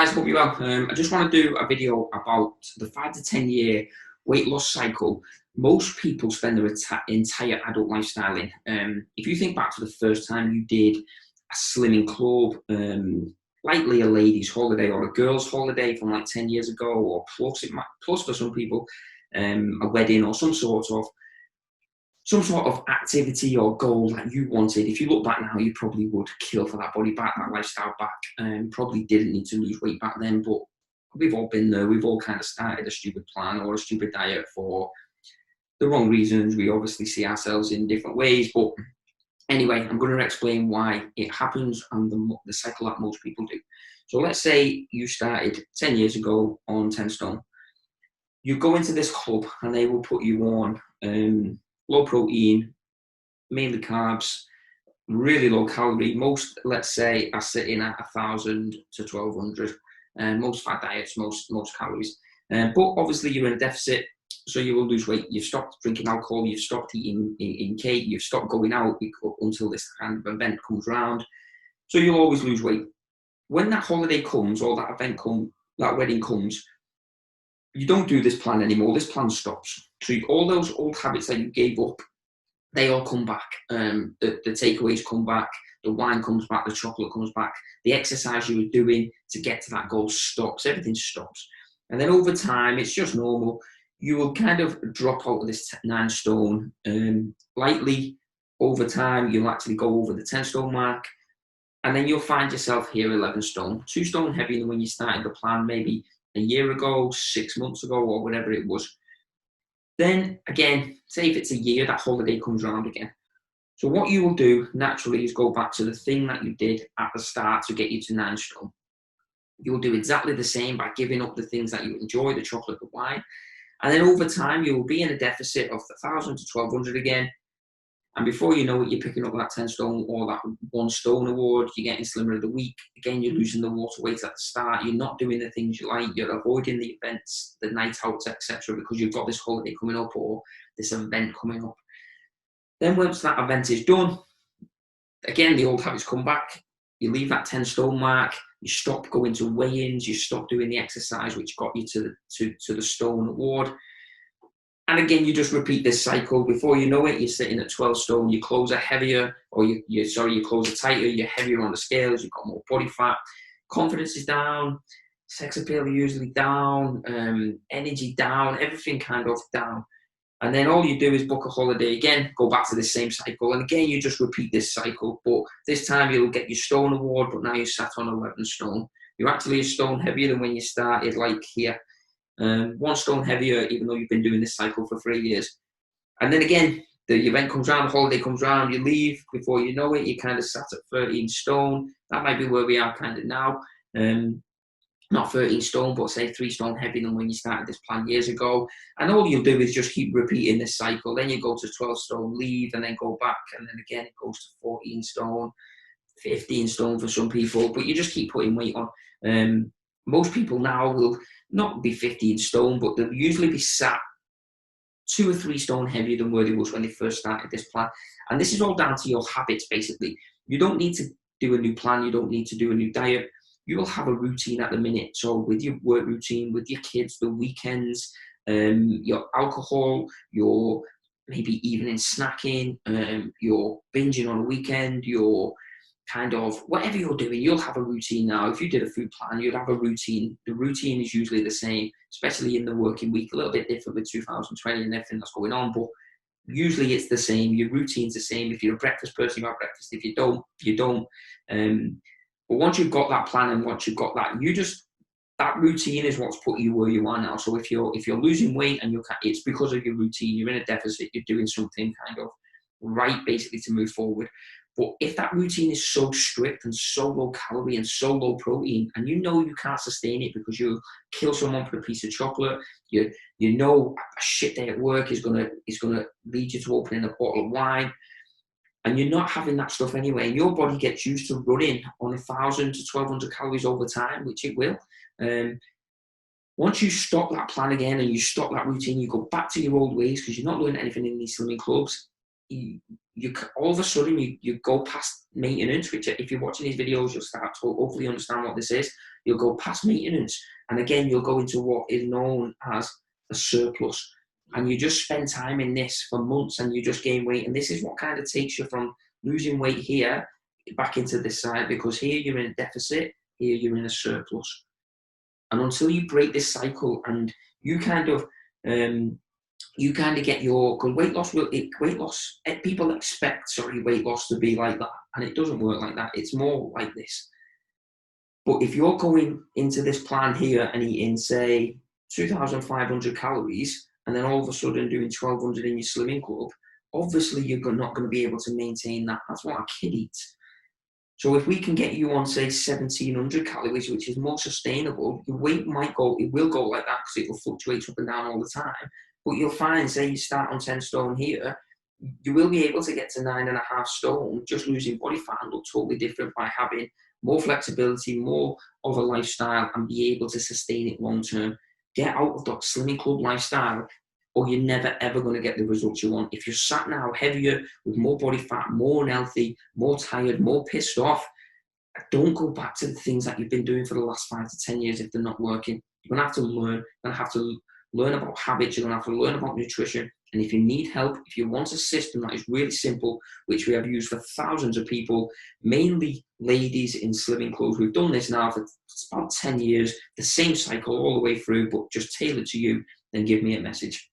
guys, hope you're well. I just want to do a video about the 5 to 10 year weight loss cycle. Most people spend their entire adult lifestyle in. If you think back to the first time you did a slimming club, likely a ladies' holiday or a girls' holiday from like 10 years ago, or plus for some people, a wedding or some sort of activity or goal that you wanted. If you look back now, you probably would kill for that body back, that lifestyle back, and probably didn't need to lose weight back then, but we've all been there. We've all kind of started a stupid plan or a stupid diet for the wrong reasons. We obviously see ourselves in different ways, but anyway, I'm going to explain why it happens and the cycle that most people do. So let's say you started 10 years ago on 10 stone. You go into this club and they will put you on low protein, mainly carbs, really low calorie. Most, let's say, are sitting at 1,000 to 1,200. Most fat diets, most calories. But obviously you're in a deficit, so you will lose weight. You've stopped drinking alcohol, you've stopped eating cake, you've stopped going out until this kind of event comes around. So you'll always lose weight. When that holiday comes or that event that wedding comes, you don't do this plan anymore. This plan stops. So all those old habits that you gave up, they all come back. The takeaways come back, the wine comes back, the chocolate comes back, the exercise you were doing to get to that goal stops, everything stops. And then over time, it's just normal. You will kind of drop out of this 9 stone. Lightly over time, you'll actually go over the 10 stone mark. And then you'll find yourself here 11 stone, 2 stone heavier than when you started the plan, maybe a year ago, 6 months ago, or whatever it was. Then again, say if it's a year, that holiday comes around again. So what you will do naturally is go back to the thing that you did at the start to get you to 9 stone. You'll do exactly the same by giving up the things that you enjoy, the chocolate, the wine. And then over time, you will be in a deficit of 1,000 to 1,200 again. And before you know it, you're picking up that 10 stone or that 1 stone award. You're getting slimmer of the week. Again, you're losing the water weight at the start. You're not doing the things you like. You're avoiding the events, the night outs, etc., because you've got this holiday coming up or this event coming up. Then once that event is done, again, the old habits come back. You leave that 10 stone mark. You stop going to weigh-ins. You stop doing the exercise which got you to the stone award. And again, you just repeat this cycle. Before you know it, you're sitting at 12 stone. Your clothes are heavier, or your clothes are tighter. You're heavier on the scales. You've got more body fat. Confidence is down. Sex appeal usually down. Energy down. Everything kind of down. And then all you do is book a holiday again, go back to the same cycle. And again, you just repeat this cycle. But this time you'll get your stone award, but now you're sat on 11 stone. You're actually a stone heavier than when you started, like here. 1 stone heavier, even though you've been doing this cycle for 3 years. And then again, the event comes around, the holiday comes around, you leave. Before you know it, you kind of sat at 13 stone. That might be where we are kind of now. Not 13 stone, but say 3 stone heavier than when you started this plan years ago. And all you'll do is just keep repeating this cycle. Then you go to 12 stone, leave, and then go back. And then again, it goes to 14 stone, 15 stone for some people. But you just keep putting weight on. Most people now will not be 15 stone, but they'll usually be sat 2 or 3 stone heavier than where they was when they first started this plan. And this is all down to your habits, basically. You don't need to do a new plan. You don't need to do a new diet. You will have a routine at the minute. So with your work routine, with your kids, the weekends, your alcohol, your maybe evening snacking, your binging on a weekend, your kind of whatever you're doing, you'll have a routine now. If you did a food plan, you'd have a routine. The routine is usually the same, especially in the working week, a little bit different with 2020 and everything that's going on, but usually it's the same. Your routine's the same. If you're a breakfast person, you have breakfast. If you don't, you don't. But once you've got that plan and once you've got that, that routine is what's put you where you are now. So if you're losing weight and it's because of your routine, you're in a deficit, you're doing something kind of right basically to move forward. But if that routine is so strict and so low calorie and so low protein, and you know you can't sustain it because you'll kill someone for a piece of chocolate, you know a shit day at work is gonna lead you to opening a bottle of wine, and you're not having that stuff anyway, and your body gets used to running on 1,000 to 1,200 calories over time, which it will. Once you stop that plan again and you stop that routine, you go back to your old ways because you're not doing anything in these slimming clubs. You all of a sudden you go past maintenance, which if you're watching these videos, you'll start to hopefully understand what this is. you'll go past maintenance, and again, you'll go into what is known as a surplus. And you just spend time in this for months and you just gain weight. And this is what kind of takes you from losing weight here back into this side, because here you're in a deficit, here you're in a surplus. And until you break this cycle and you kind of get your, because weight loss, people expect weight loss to be like that, and it doesn't work like that. It's more like this. But if you're going into this plan here and eating, say, 2,500 calories, and then all of a sudden doing 1,200 in your Slimming Club, obviously you're not going to be able to maintain that. That's what a kid eats. So if we can get you on, say, 1,700 calories, which is more sustainable, your weight will go like that because it will fluctuate up and down all the time. But you'll find, say you start on 10 stone here, you will be able to get to 9.5 stone, just losing body fat, and look totally different by having more flexibility, more of a lifestyle, and be able to sustain it long term. Get out of that Slimming Club lifestyle, or you're never ever going to get the results you want. If you're sat now heavier, with more body fat, more unhealthy, more tired, more pissed off, don't go back to the things that you've been doing for the last 5 to 10 years if they're not working. You're going to have to learn. You're going to have to learn about habits. You're going to have to learn about nutrition. And if you need help, if you want a system that is really simple, which we have used for thousands of people, mainly ladies in Slimming Club, we've done this now for about 10 years, the same cycle all the way through, but just tailored to you, then give me a message.